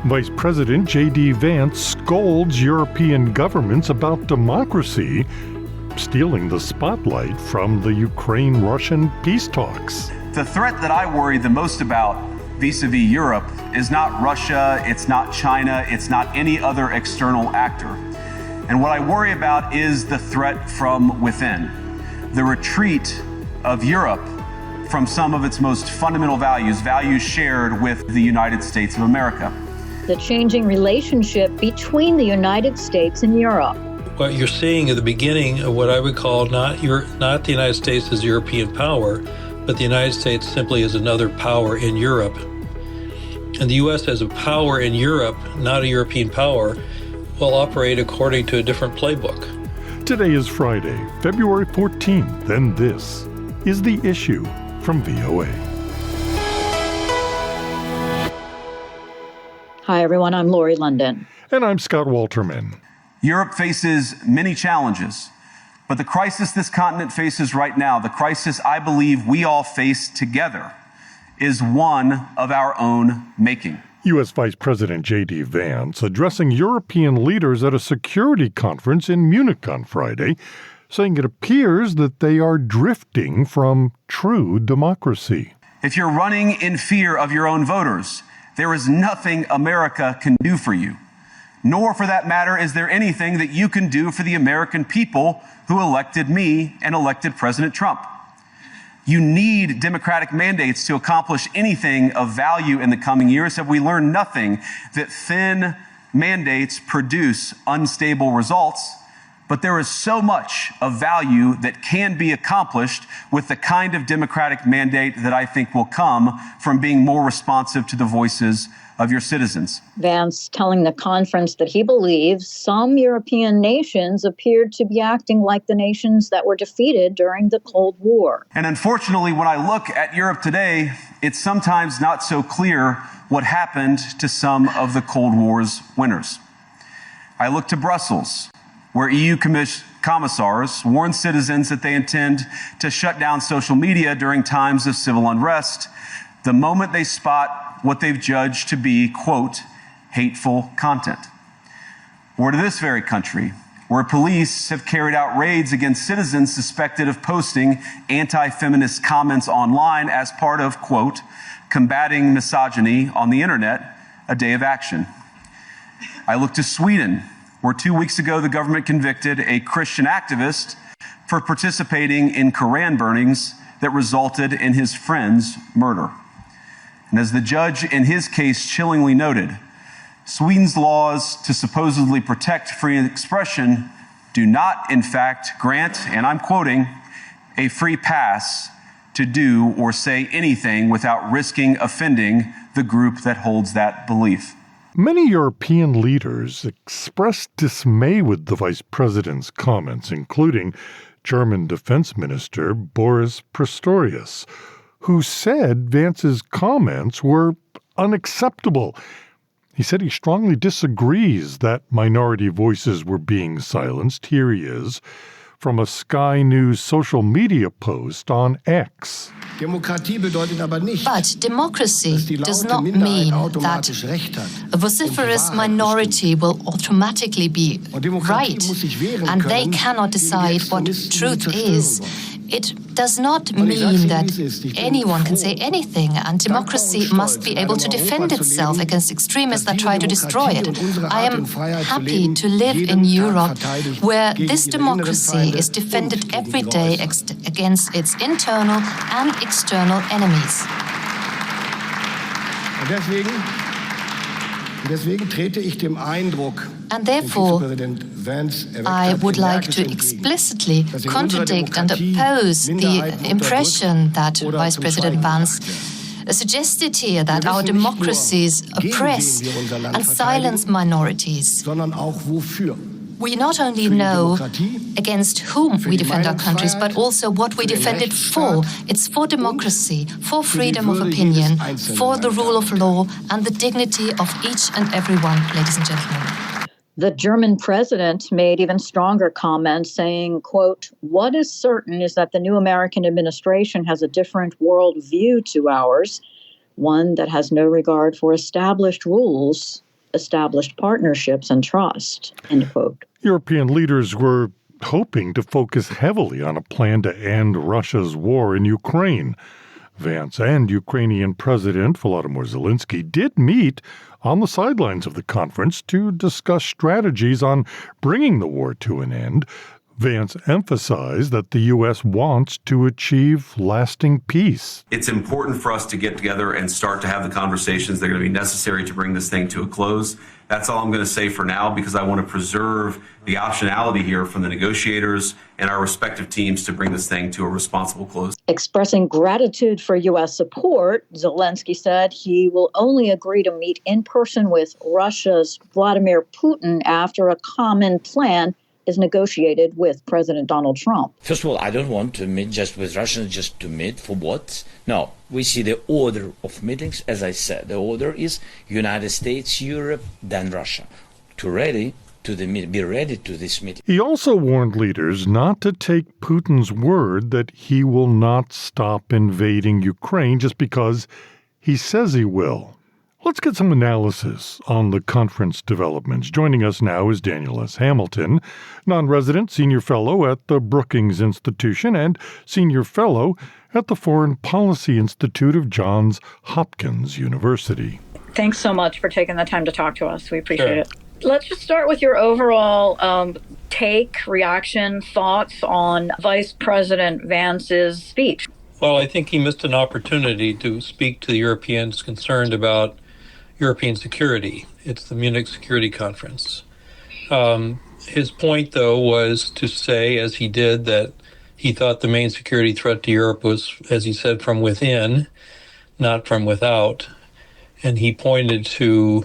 Vice President J.D. Vance scolds European governments about democracy, stealing the spotlight from the Ukraine-Russian peace talks. The threat that I worry the most about vis-a-vis Europe is not Russia, it's not China, it's not any other external actor. And what I worry about is the threat from within, the retreat of Europe from some of its most fundamental values, values shared with the United States of America. The changing relationship between the United States and Europe. What you're seeing at the beginning of what I would call not the United States as European power, but the United States simply as another power in Europe. And the U.S. as a power in Europe, not a European power, will operate according to a different playbook. Today is Friday, February 14th, and this is The Issue from VOA. Hi, everyone. I'm Lori London. And I'm Scott Walterman. Europe faces many challenges, but the crisis this continent faces right now, the crisis I believe we all face together, is one of our own making. U.S. Vice President J.D. Vance addressing European leaders at a security conference in Munich on Friday, saying it appears that they are drifting from true democracy. If you're running in fear of your own voters, there is nothing America can do for you. Nor, for that matter, is there anything that you can do for the American people who elected me and elected President Trump. You need democratic mandates to accomplish anything of value in the coming years. Have we learned nothing that thin mandates produce unstable results? But there is so much of value that can be accomplished with the kind of democratic mandate that I think will come from being more responsive to the voices of your citizens. Vance telling the conference that he believes some European nations appeared to be acting like the nations that were defeated during the Cold War. And unfortunately, when I look at Europe today, it's sometimes not so clear what happened to some of the Cold War's winners. I look to Brussels, where EU commissars warn citizens that they intend to shut down social media during times of civil unrest the moment they spot what they've judged to be, quote, hateful content. Or to this very country, where police have carried out raids against citizens suspected of posting anti-feminist comments online as part of, quote, combating misogyny on the internet, a day of action. I look to Sweden, where 2 weeks ago the government convicted a Christian activist for participating in Koran burnings that resulted in his friend's murder. And as the judge in his case chillingly noted, Sweden's laws to supposedly protect free expression do not, in fact, grant, and I'm quoting, a free pass to do or say anything without risking offending the group that holds that belief. Many European leaders expressed dismay with the vice president's comments, including German Defense Minister Boris Pistorius, who said Vance's comments were unacceptable. He said he strongly disagrees that minority voices were being silenced. Here he is from a Sky News social media post on X. But democracy does not mean that a vociferous minority will automatically be right, and they cannot decide what truth is. It does not mean that anyone can say anything, and democracy must be able to defend itself against extremists that try to destroy it. I am happy to live in Europe where this democracy is defended every day against its internal and external enemies. And therefore, I would like to explicitly contradict and oppose the impression that Vice President Vance suggested here, that our democracies oppress and silence minorities. We not only know against whom we defend our countries, but also what we defend it for. It's for democracy, for freedom of opinion, for the rule of law, and the dignity of each and every one, ladies and gentlemen. The German president made even stronger comments saying, quote, "What is certain is that the new American administration has a different world view to ours, one that has no regard for established rules established partnerships and trust, end quote. European leaders were hoping to focus heavily on a plan to end Russia's war in Ukraine. Vance and Ukrainian President Volodymyr Zelenskyy did meet on the sidelines of the conference to discuss strategies on bringing the war to an end. Vance emphasized that the U.S. wants to achieve lasting peace. It's important for us to get together and start to have the conversations that are going to be necessary to bring this thing to a close. That's all I'm going to say for now, because I want to preserve the optionality here from the negotiators and our respective teams to bring this thing to a responsible close. Expressing gratitude for U.S. support, Zelenskyy said he will only agree to meet in person with Russia's Vladimir Putin after a common plan is negotiated with President Donald Trump. First of all, I don't want to meet just with Russians, just to meet for what? No, we see the order of meetings. As I said, the order is United States, Europe, then Russia. Be ready to this meeting. He also warned leaders not to take Putin's word that he will not stop invading Ukraine just because he says he will. Let's get some analysis on the conference developments. Joining us now is Daniel S. Hamilton, non-resident senior fellow at the Brookings Institution and senior fellow at the Foreign Policy Institute of Johns Hopkins University. Thanks so much for taking the time to talk to us. We appreciate it. Let's just start with your overall reaction, thoughts on Vice President Vance's speech. Well, I think he missed an opportunity to speak to the Europeans concerned about European security. It's the Munich Security Conference. His point, though, was to say, as he did, that he thought the main security threat to Europe was, as he said, from within, not from without. And he pointed to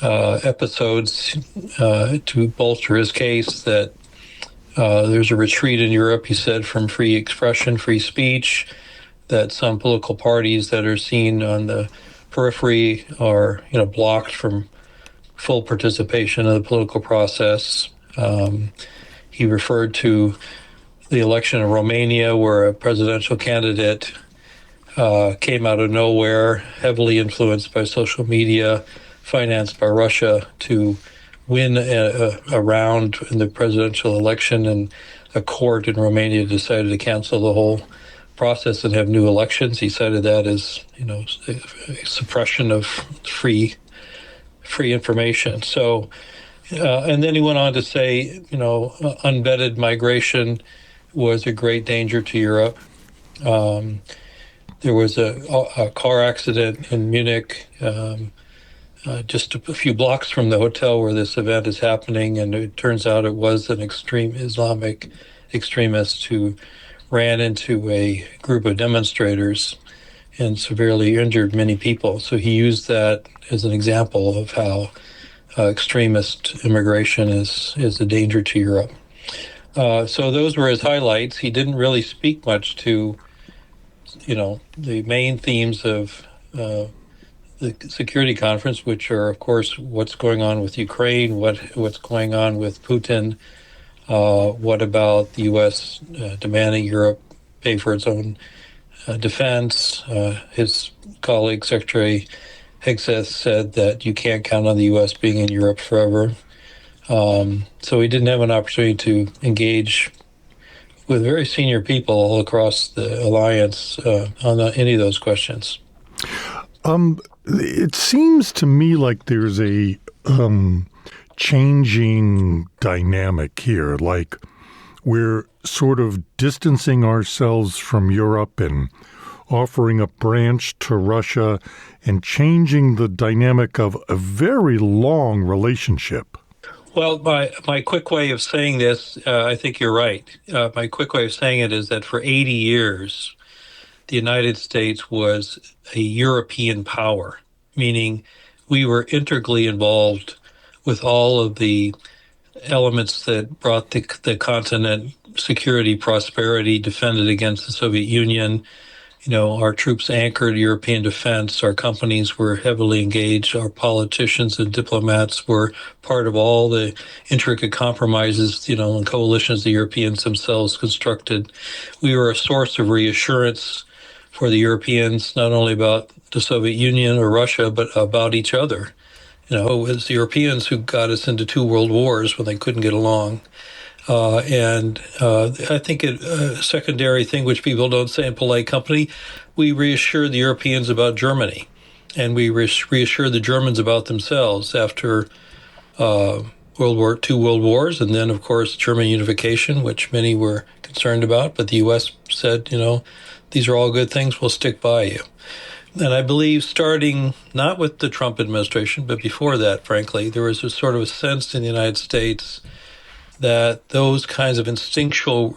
episodes to bolster his case that there's a retreat in Europe, he said, from free expression, free speech, that some political parties that are seen on the periphery are, blocked from full participation in the political process. He referred to the election in Romania, where a presidential candidate came out of nowhere, heavily influenced by social media, financed by Russia, to win a round in the presidential election, and a court in Romania decided to cancel the whole process and have new elections. He cited that as, suppression of free information. So, and then he went on to say, unvetted migration was a great danger to Europe. There was a car accident in Munich, just a few blocks from the hotel where this event is happening, and it turns out it was an extreme Islamic extremist who ran into a group of demonstrators and severely injured many people. So he used that as an example of how extremist immigration is a danger to Europe. So those were his highlights. He didn't really speak much to, the main themes of the security conference, which are, of course, what's going on with Ukraine, what's going on with Putin, what about the U.S. Demanding Europe pay for its own defense. His colleague, Secretary Hegseth, said that you can't count on the U.S. being in Europe forever. So he didn't have an opportunity to engage with very senior people all across the alliance on any of those questions. It seems to me like there's a changing dynamic here, like we're sort of distancing ourselves from Europe and offering a branch to Russia and changing the dynamic of a very long relationship. Well, my quick way of saying this, I think you're right. My quick way of saying it is that for 80 years, the United States was a European power, meaning we were integrally involved with all of the elements that brought the continent security, prosperity, defended against the Soviet Union. Our troops anchored European defense. Our companies were heavily engaged. Our politicians and diplomats were part of all the intricate compromises, and coalitions the Europeans themselves constructed. We were a source of reassurance for the Europeans, not only about the Soviet Union or Russia, but about each other. It was the Europeans who got us into 2 world wars when they couldn't get along. I think a secondary thing which people don't say in polite company, we reassured the Europeans about Germany, and we reassured the Germans about themselves after two world wars, and then, of course, German unification, which many were concerned about. But the U.S. said, these are all good things, we'll stick by you. And I believe starting not with the Trump administration, but before that, frankly, there was a sort of a sense in the United States that those kinds of instinctual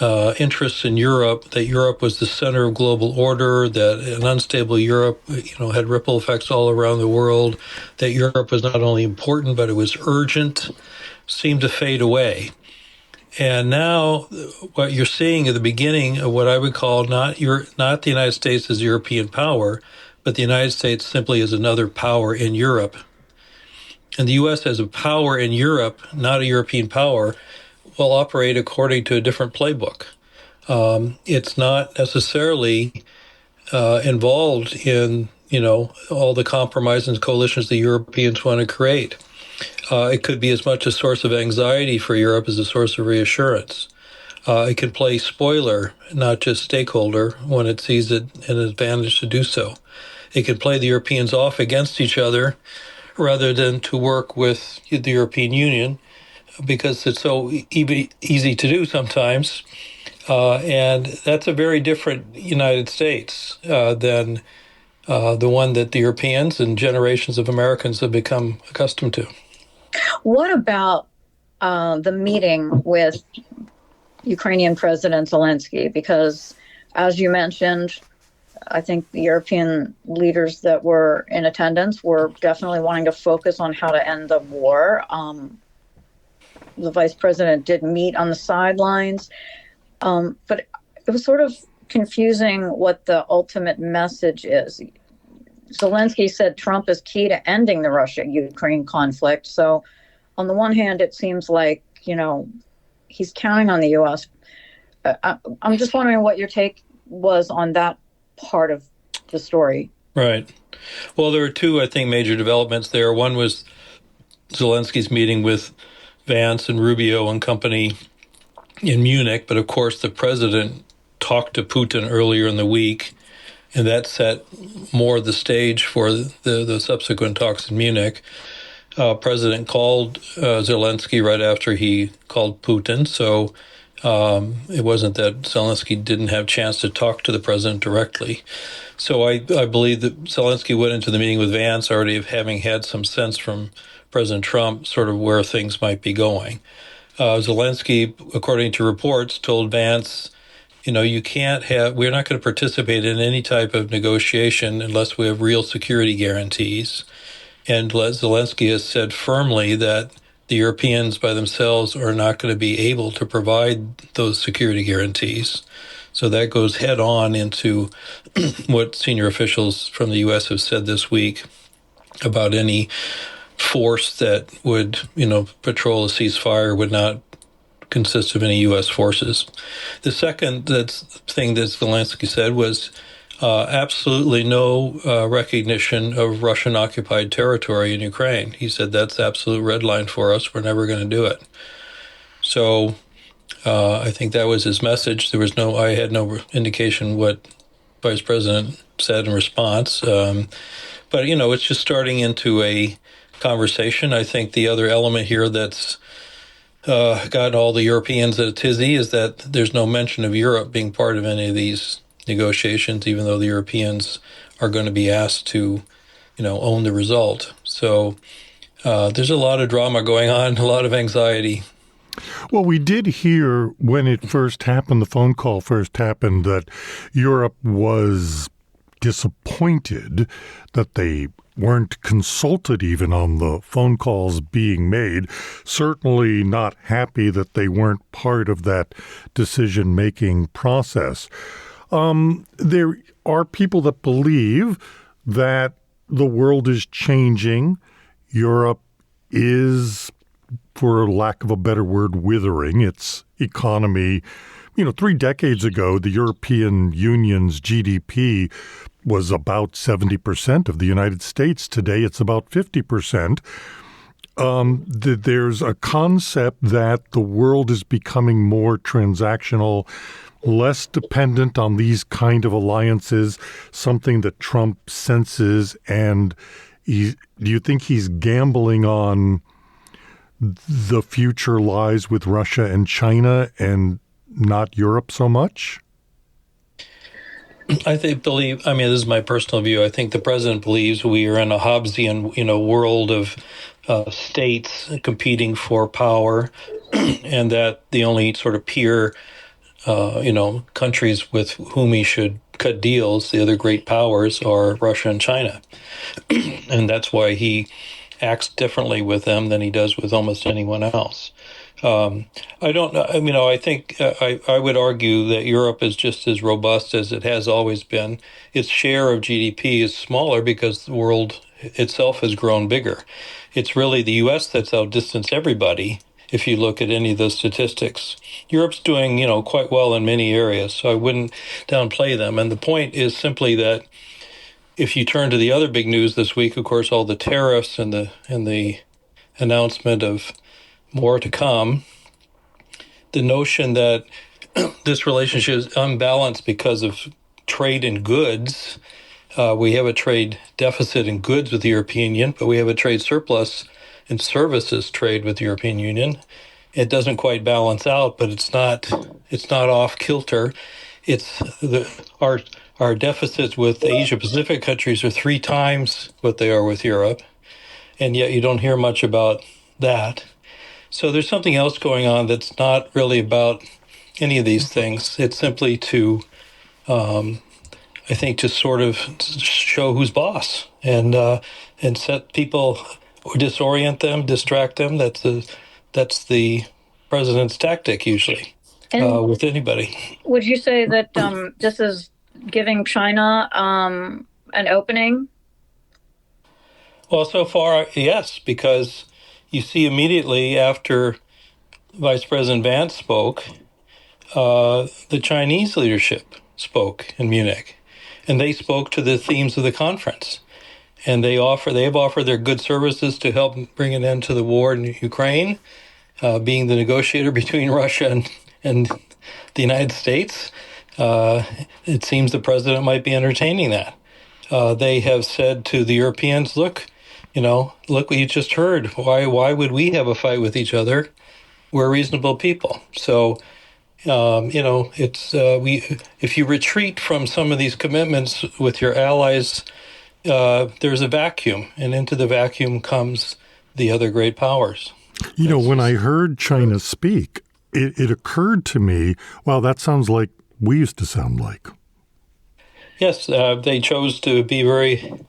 interests in Europe, that Europe was the center of global order, that an unstable Europe, had ripple effects all around the world, that Europe was not only important, but it was urgent, seemed to fade away. And now what you're seeing at the beginning of what I would call not the United States as a European power, but the United States simply as another power in Europe. And the U.S. as a power in Europe, not a European power, will operate according to a different playbook. It's not necessarily involved in, all the compromises and coalitions the Europeans want to create. It could be as much a source of anxiety for Europe as a source of reassurance. It can play spoiler, not just stakeholder, when it sees it an advantage to do so. It can play the Europeans off against each other rather than to work with the European Union, because it's so easy to do sometimes. And that's a very different United States than the one that the Europeans and generations of Americans have become accustomed to. What about the meeting with Ukrainian President Zelenskyy? Because, as you mentioned, I think the European leaders that were in attendance were definitely wanting to focus on how to end the war. The vice president did meet on the sidelines, but it was sort of confusing what the ultimate message is. Zelenskyy said Trump is key to ending the Russia-Ukraine conflict. So on the one hand, it seems like, he's counting on the U.S. I'm just wondering what your take was on that part of the story. Right. Well, there were 2, I think, major developments there. One was Zelenskyy's meeting with Vance and Rubio and company in Munich. But of course, the president talked to Putin earlier in the week, and that set more the stage for the subsequent talks in Munich. President called Zelenskyy right after he called Putin, so it wasn't that Zelenskyy didn't have a chance to talk to the president directly. So I believe that Zelenskyy went into the meeting with Vance already having had some sense from President Trump sort of where things might be going. Zelenskyy, according to reports, told Vance, we're not going to participate in any type of negotiation unless we have real security guarantees. And Zelenskyy has said firmly that the Europeans by themselves are not going to be able to provide those security guarantees. So that goes head on into what senior officials from the U.S. have said this week about any force that would, patrol a ceasefire would not consist of any U.S. forces. The second thing that Zelenskyy said was absolutely no recognition of Russian-occupied territory in Ukraine. He said that's absolute red line for us. We're never going to do it. So I think that was his message. I had no indication what Vice President said in response. But, it's just starting into a conversation. I think the other element here that's got all the Europeans at a tizzy is that there's no mention of Europe being part of any of these negotiations, even though the Europeans are going to be asked to, own the result. So there's a lot of drama going on, a lot of anxiety. Well, we did hear when it first happened, the phone call first happened, that Europe was disappointed that they weren't consulted even on the phone calls being made, certainly not happy that they weren't part of that decision-making process. There are people that believe that the world is changing. Europe is, for lack of a better word, withering. Its economy 3 decades ago, the European Union's GDP was about 70% of the United States. Today, it's about 50%. There's a concept that the world is becoming more transactional, less dependent on these kind of alliances, something that Trump senses. And do you think he's gambling on the future lies with Russia and China and not Europe so much? This is my personal view. I think the president believes we are in a Hobbesian, world of states competing for power, and that the only sort of peer, countries with whom he should cut deals, the other great powers, are Russia and China. And that's why he acts differently with them than he does with almost anyone else. I don't know. I think I would argue that Europe is just as robust as it has always been. Its share of GDP is smaller because the world itself has grown bigger. It's really the U.S. that's outdistanced everybody if you look at any of those statistics. Europe's doing, quite well in many areas, so I wouldn't downplay them. And the point is simply that if you turn to the other big news this week, of course, all the tariffs and the announcement of more to come, the notion that this relationship is unbalanced because of trade in goods. We have a trade deficit in goods with the European Union, but we have a trade surplus in services trade with the European Union. It doesn't quite balance out, but it's not off kilter. Our deficits with Asia Pacific countries are 3 times what they are with Europe, and yet you don't hear much about that. So there's something else going on that's not really about any of these things. It's simply to, I think, to sort of show who's boss and set people, or disorient them, distract them. That's the president's tactic usually with anybody. Would you say that this is giving China an opening? Well, so far, yes, because you see immediately after Vice President Vance spoke, the Chinese leadership spoke in Munich, and they spoke to the themes of the conference. And they have offered their good services to help bring an end to the war in Ukraine, being the negotiator between Russia and the United States. It seems the president might be entertaining that. They have said to the Europeans, look what you just heard. Why would we have a fight with each other? We're reasonable people. So, if you retreat from some of these commitments with your allies, there's a vacuum, and into the vacuum comes the other great powers. When I heard China speak, it occurred to me, wow, that sounds like we used to sound like. Yes, they chose to be very,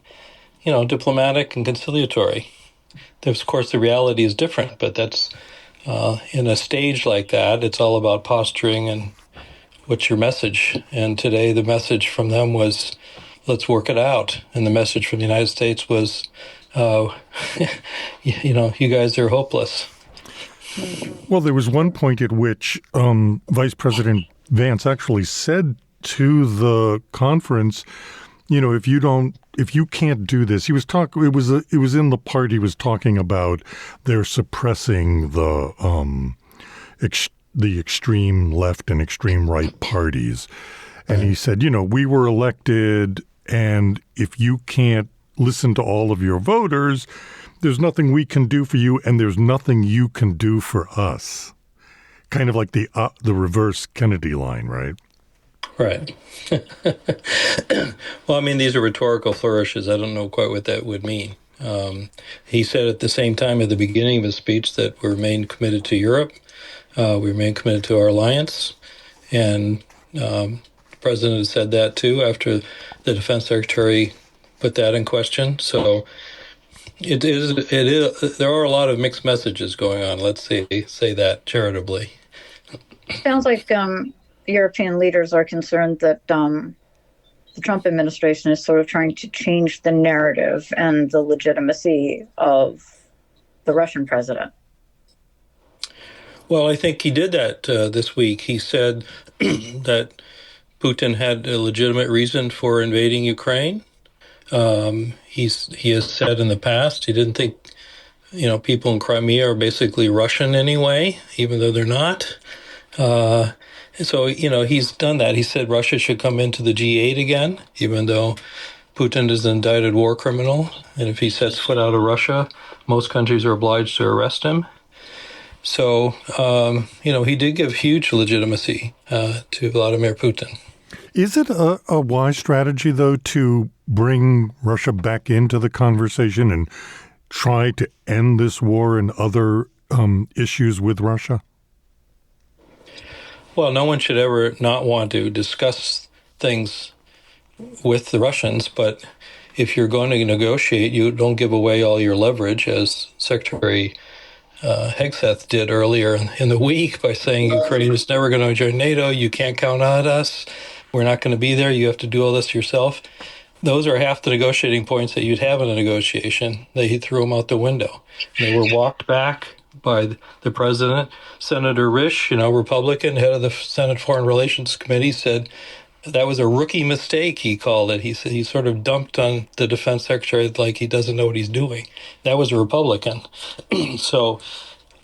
diplomatic and conciliatory. Of course, the reality is different, but that's in a stage like that, it's all about posturing and what's your message. And today the message from them was, let's work it out. And the message from the United States was, you guys are hopeless. Well, there was one point at which Vice President Vance actually said to the conference, if you can't do this, he was talking. It was in the part he was talking about. They're suppressing the extreme left and extreme right parties, and he said, we were elected, and if you can't listen to all of your voters, there's nothing we can do for you, and there's nothing you can do for us. Kind of like the reverse Kennedy line, right? Right. Well, these are rhetorical flourishes. I don't know quite what that would mean. He said at the same time at the beginning of his speech that we remain committed to Europe, we remain committed to our alliance, and the president has said that too after the defense secretary put that in question. So it is. There are a lot of mixed messages going on. Let's say that charitably. Sounds like European leaders are concerned that the Trump administration is sort of trying to change the narrative and the legitimacy of the Russian president. Well, I think he did that this week. He said that Putin had a legitimate reason for invading Ukraine. He has said in the past he didn't think, people in Crimea are basically Russian anyway, even though they're not. So, he's done that. He said Russia should come into the G8 again, even though Putin is an indicted war criminal. And if he sets foot out of Russia, most countries are obliged to arrest him. So, he did give huge legitimacy to Vladimir Putin. Is it a wise strategy, though, to bring Russia back into the conversation and try to end this war and other issues with Russia? Well, no one should ever not want to discuss things with the Russians, but if you're going to negotiate, you don't give away all your leverage, as Secretary Hegseth did earlier in the week by saying Ukraine is never going to join NATO, you can't count on us, we're not going to be there, you have to do all this yourself. Those are half the negotiating points that you'd have in a negotiation. He threw them out the window. They were walked back by the president. Senator Risch, Republican, head of the Senate Foreign Relations Committee, said that was a rookie mistake, he called it. He said he sort of dumped on the defense secretary like he doesn't know what he's doing. That was a Republican. So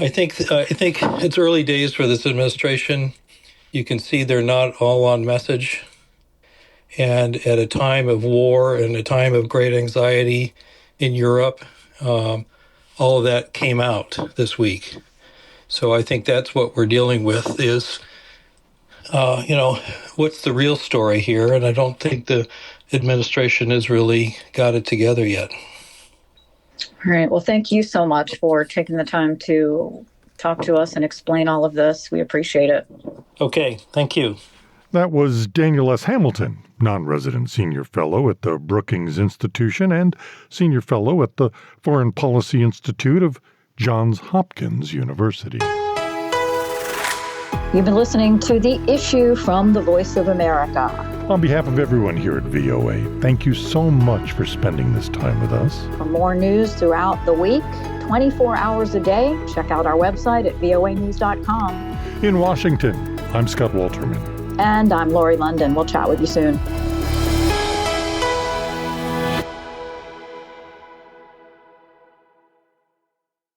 I think it's early days for this administration. You can see they're not all on message. And at a time of war and a time of great anxiety in Europe, all of that came out this week. So I think that's what we're dealing with is, what's the real story here? And I don't think the administration has really got it together yet. All right. Well, thank you so much for taking the time to talk to us and explain all of this. We appreciate it. Okay. Thank you. That was Daniel S. Hamilton, non-resident senior fellow at the Brookings Institution and senior fellow at the Foreign Policy Institute of Johns Hopkins University. You've been listening to The Issue from the Voice of America. On behalf of everyone here at VOA, thank you so much for spending this time with us. For more news throughout the week, 24 hours a day, check out our website at voanews.com. In Washington, I'm Scott Walterman. And I'm Lori London. We'll chat with you soon.